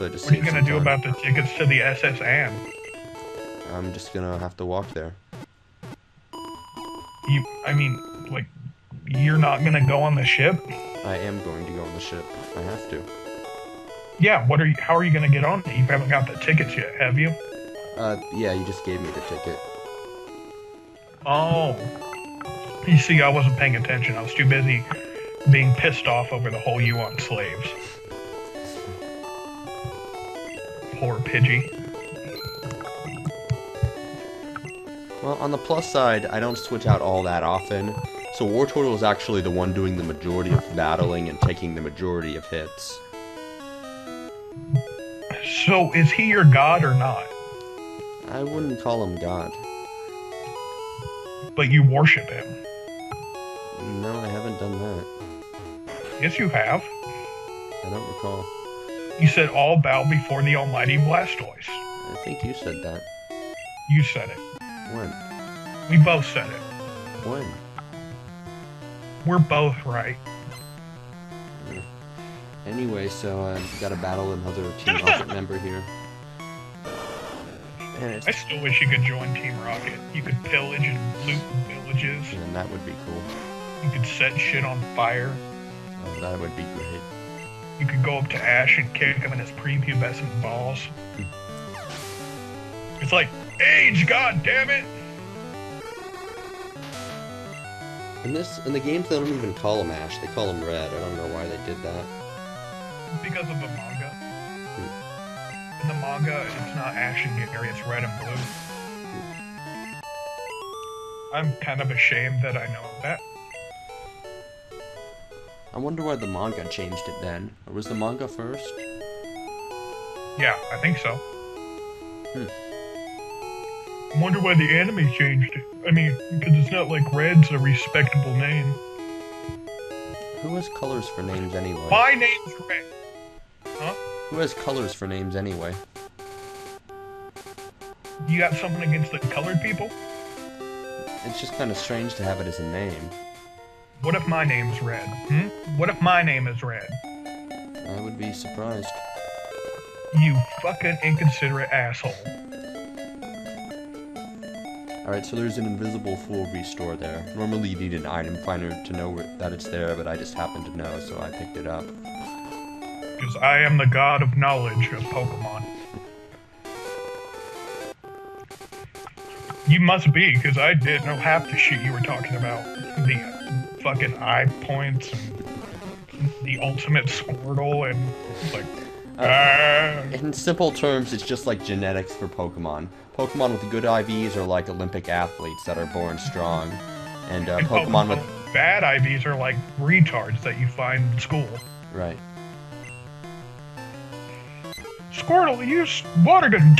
but just What are you save gonna some do time. about the tickets to the SS Anne? I'm just gonna have to walk there. I mean, like, you're not gonna go on the ship? I am going to go on the ship. I have to. Yeah, how are you gonna get on it? You haven't got the tickets yet, have you? Yeah, you just gave me the ticket. Oh. You see, I wasn't paying attention. I was too busy being pissed off over the whole you want slaves. Poor Pidgey. Well, on the plus side, I don't switch out all that often, so War Turtle is actually the one doing the majority of battling and taking the majority of hits. So, is he your god or not? I wouldn't call him God. But you worship him. No, I haven't done that. Yes, you have. I don't recall. You said all bow before the almighty Blastoise. I think you said that. You said it. When? We both said it. When? We're both right. Anyway, so got to battle another Team Rocket member here. And I still wish you could join Team Rocket. You could pillage and loot villages. and that would be cool. You could set shit on fire. Oh, that would be great. You could go up to Ash and kick him in his prepubescent balls. It's like, age, god damn it! In the games, they don't even call him Ash. They call him Red. I don't know why they did that. Because of the manga. In the manga, it's not Ash and Gary, it's Red and Blue. I'm kind of ashamed that I know that. I wonder why the manga changed it then. Or was the manga first? Yeah, I think so. I wonder why the anime changed it. I mean, because it's not like Red's a respectable name. Who has colors for names anyway? My name's Red. Huh? Who has colors for names anyway? You got something against the colored people? It's just kind of strange to have it as a name. What if my name's Red? What if my name is Red? I would be surprised. You fucking inconsiderate asshole. Alright, so there's an invisible fool restore there. Normally you need an item finder to know that it's there, but I just happened to know, so I picked it up. Because I am the god of knowledge of Pokemon. You must be, because I didn't know half the shit you were talking about. The fucking eye points and the ultimate Squirtle and like... In simple terms, it's just like genetics for Pokemon. Pokemon with good IVs are like Olympic athletes that are born strong. And Pokemon with... bad IVs are like retards that you find in school. Right. Squirtle, use water gun.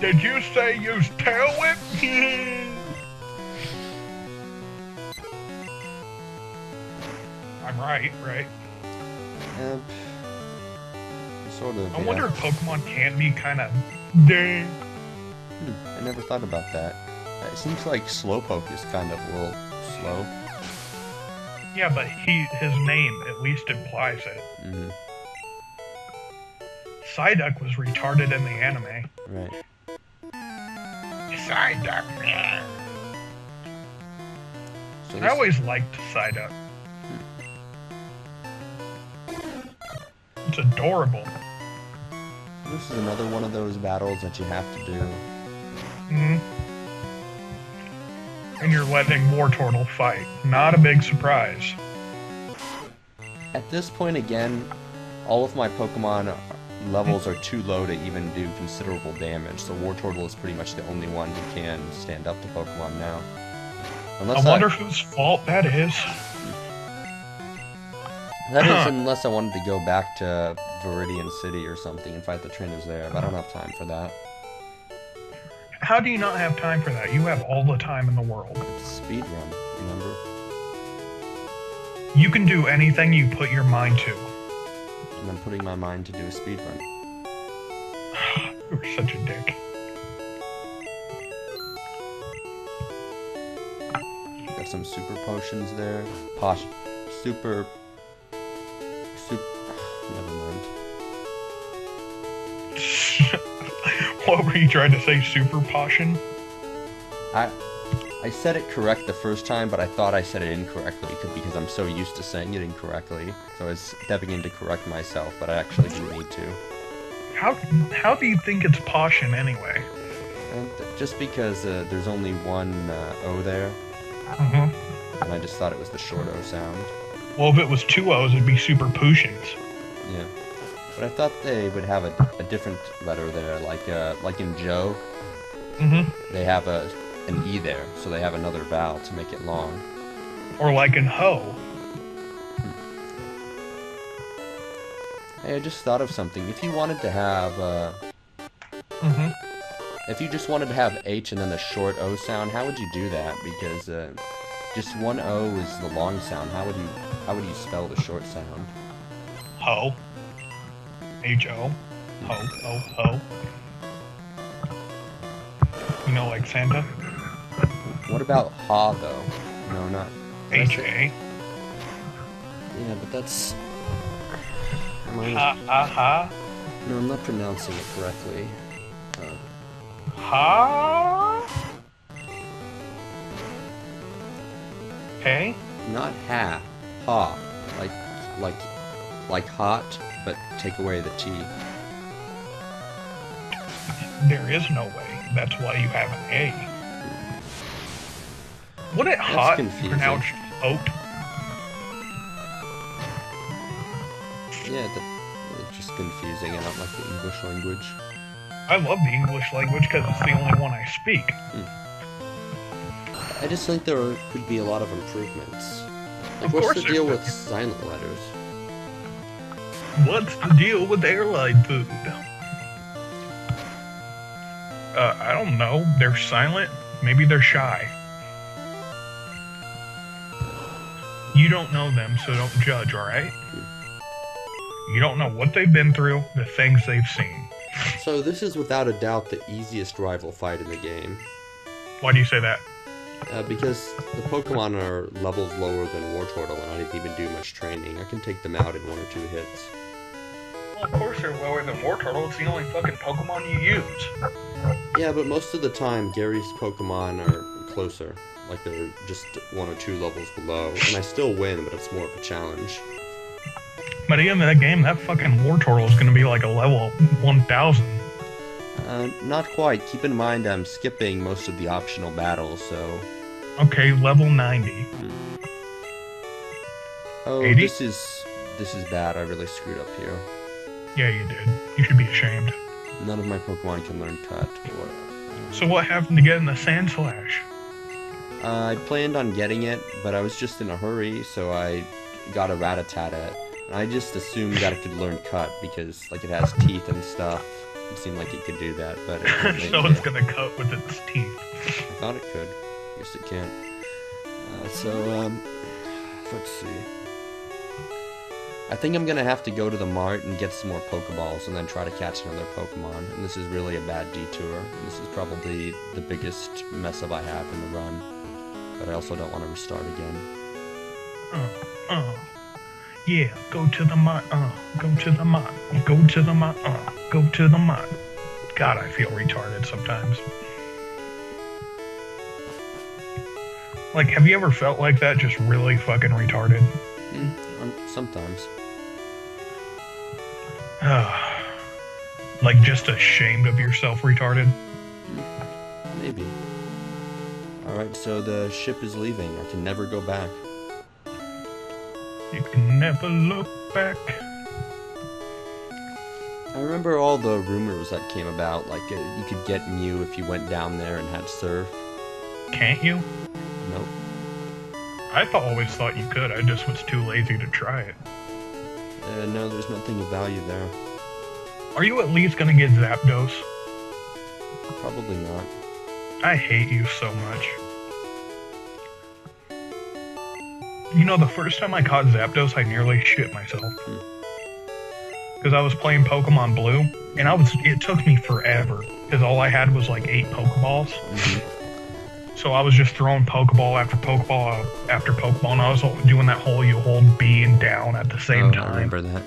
Did you say use Tail Whip? I'm right? Sort of, I yeah. wonder if Pokemon can be kind of dang. I never thought about that. It seems like Slowpoke is kind of, well, slow. Yeah, but his name at least implies it. Psyduck was retarded in the anime. Right. Psyduck, man. So I always liked Psyduck. It's adorable. This is another one of those battles that you have to do. And you're letting Wartortle fight. Not a big surprise. At this point, again, all of my Pokemon levels are too low to even do considerable damage, so Wartortle is pretty much the only one who can stand up to Pokemon now. I wonder whose fault that is. That is, unless I wanted to go back to Viridian City or something and fight the trainers there, but I don't have time for that. How do you not have time for that? You have all the time in the world. It's speedrun, remember? You can do anything you put your mind to. And I'm putting my mind to do a speedrun. You're such a dick. Got some super potions there. super... Never mind. What were you trying to say, super potion? I said it correct the first time, but I thought I said it incorrectly because I'm so used to saying it incorrectly. So I was stepping in to correct myself, but I actually didn't need to. How do you think it's potion anyway? Just because there's only one O there, and I just thought it was the short O sound. Well, if it was two O's, it'd be super potions. Yeah, but I thought they would have a different letter there, like in Joe. They have an E there, so they have another vowel to make it long. Or like in ho. Hey, I just thought of something. If you wanted to have, if you just wanted to have H and then the short O sound, how would you do that? Because just one O is the long sound. How would you spell the short sound? Ho. H-O. Ho, ho, ho. You know, like Santa? What about ha, though? No, not... H-A. Yeah, but that's... Ha, ha, ha. No, I'm not pronouncing it correctly. Ha? Hey? Not ha. Ha. Like hot, but take away the T. There is no way. That's why you have an A. Would it hot pronounced oat? Yeah, it's just confusing. I don't like the English language. I love the English language because it's the only one I speak. I just think there could be a lot of improvements. Like, what's the deal with silent letters? What's the deal with airline food? I don't know. They're silent. Maybe they're shy. You don't know them, so don't judge, alright? You don't know what they've been through, the things they've seen. So this is without a doubt the easiest rival fight in the game. Why do you say that? Because the Pokemon are levels lower than Wartortle, and I didn't even do much training. I can take them out in 1 or 2 hits. Well, of course they're lower than Wartortle. It's the only fucking Pokemon you use. Yeah, but most of the time, Gary's Pokemon are closer. Like, they're just 1 or 2 levels below. And I still win, but it's more of a challenge. By the end of that game, that fucking Wartortle is going to be like a level 1000. Not quite. Keep in mind I'm skipping most of the optional battles, so... Okay, level 90. Oh, 80? this is bad. I really screwed up here. Yeah, you did. You should be ashamed. None of my Pokemon can learn Cut. So what happened to getting the Sand Slash? I planned on getting it, but I was just in a hurry, so I got a Rattata. And I just assumed that it could learn Cut, because, like, it has teeth and stuff. It seemed like it could do that, but... So it's gonna cut with its teeth. I thought it could. Guess it can't. Let's see. I think I'm gonna have to go to the mart and get some more Pokeballs and then try to catch another Pokemon. And this is really a bad detour. And this is probably the biggest mess up I have in the run. But I also don't want to restart again. Yeah, go to the mart, go to the mart, go to the mart, go to the mart. God, I feel retarded sometimes. Like, have you ever felt like that, just really fucking retarded? Sometimes. Like, just ashamed of yourself retarded? Maybe. Alright, so the ship is leaving. I can never go back. You can never look back. I remember all the rumors that came about, like you could get Mew if you went down there and had Surf. Can't you? Nope. I always thought you could, I just was too lazy to try it. No, there's nothing of value there. Are you at least gonna get Zapdos? Probably not. I hate you so much. You know, the first time I caught Zapdos, I nearly shit myself. Because I was playing Pokemon Blue, and it took me forever, because all I had was like 8 Pokeballs. So I was just throwing Pokeball after Pokeball after Pokeball, and I was doing that whole you hold B and down at the same time. I remember that.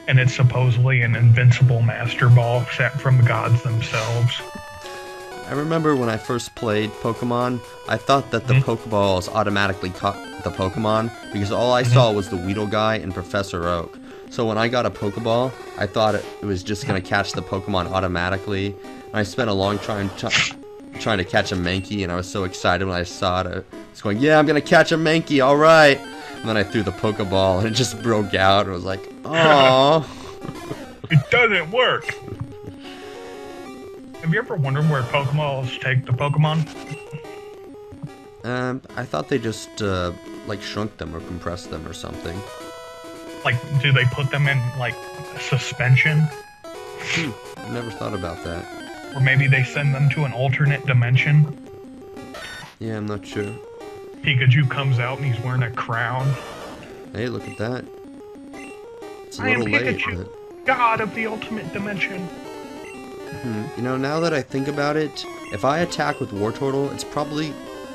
And it's supposedly an invincible Master Ball sent from the gods themselves. I remember when I first played Pokemon, I thought that the Pokeballs automatically caught the Pokemon, because all I saw was the Weedle guy and Professor Oak. So when I got a Pokeball, I thought it was just going to catch the Pokemon automatically. And I spent a long time trying to catch a Mankey, and I was so excited when I saw it. I was going, yeah, I'm going to catch a Mankey, alright! And then I threw the Pokeball, and it just broke out, and I was like, aww. It doesn't work! Have you ever wondered where Pokeballs take the Pokemon? I thought they just, like, shrunk them or compressed them or something. Like, do they put them in, like, suspension? I never thought about that. Or maybe they send them to an alternate dimension? Yeah, I'm not sure. Pikachu comes out and he's wearing a crown. Hey, look at that. It's a I am little late, Pikachu, but... god of the ultimate dimension. You know, now that I think about it, if I attack with Wartortle, it's probably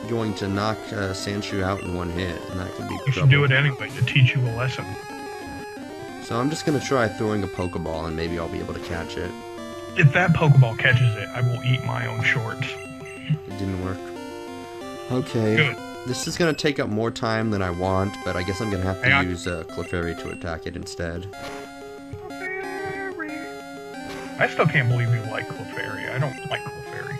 going to knock Sandshrew out in one hit, and that could be You should do it anyway to teach you a lesson. So I'm just going to try throwing a Pokeball, and maybe I'll be able to catch it. If that Pokeball catches it, I will eat my own shorts. It didn't work. Okay. Good. This is going to take up more time than I want, but I guess I'm going to have to use Clefairy to attack it instead. I still can't believe you like Clefairy. I don't like Clefairy.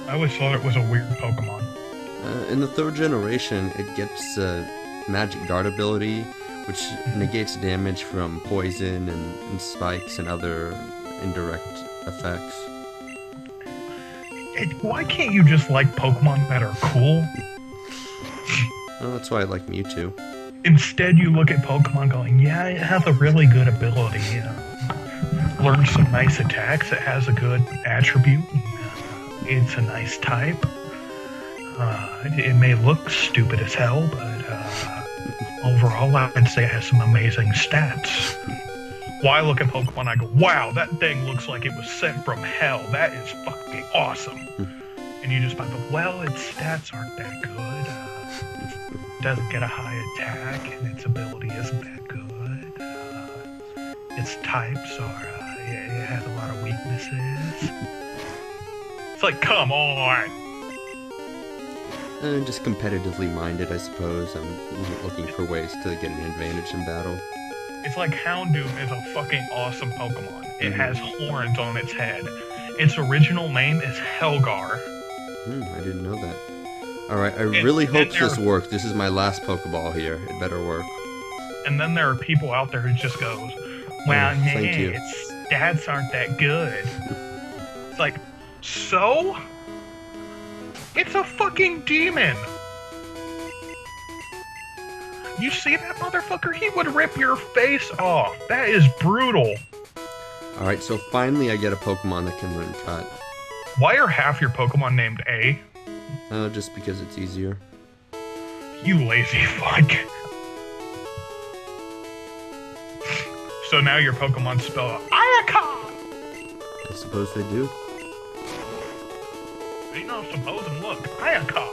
I always thought it was a weird Pokemon. In the 3rd generation, it gets Magic Guard ability, which negates damage from poison and spikes and other indirect effects. Why can't you just like Pokemon that are cool? Well, that's why I like Mewtwo. Instead, you look at Pokemon going, yeah, it has a really good ability. Learn some nice attacks. It has a good attribute. It's a nice type. It may look stupid as hell, but overall, I'd say it has some amazing stats. Why look at Pokemon, I go, wow, that thing looks like it was sent from hell. That is fucking awesome. And you just go, well, its stats aren't that good. It doesn't get a high attack, and its ability isn't that good. Its types are, it has a lot of weaknesses. It's like, come on! Just competitively minded, I suppose. I'm looking for ways to get an advantage in battle. It's like Houndoom is a fucking awesome Pokemon. It has horns on its head. Its original name is Helgar. I didn't know that. Alright, I really hope this works. This is my last Pokeball here. It better work. And then there are people out there who just goes, well, thank you. Its stats aren't that good. It's like, so? It's a fucking demon! You see that motherfucker? He would rip your face off. That is brutal. Alright, so finally I get a Pokemon that can learn Cut. Why are half your Pokemon named A? Just because it's easier. You lazy fuck. So now your Pokemon spell Ayaka! I suppose they do. You know, suppose and look. Ayaka!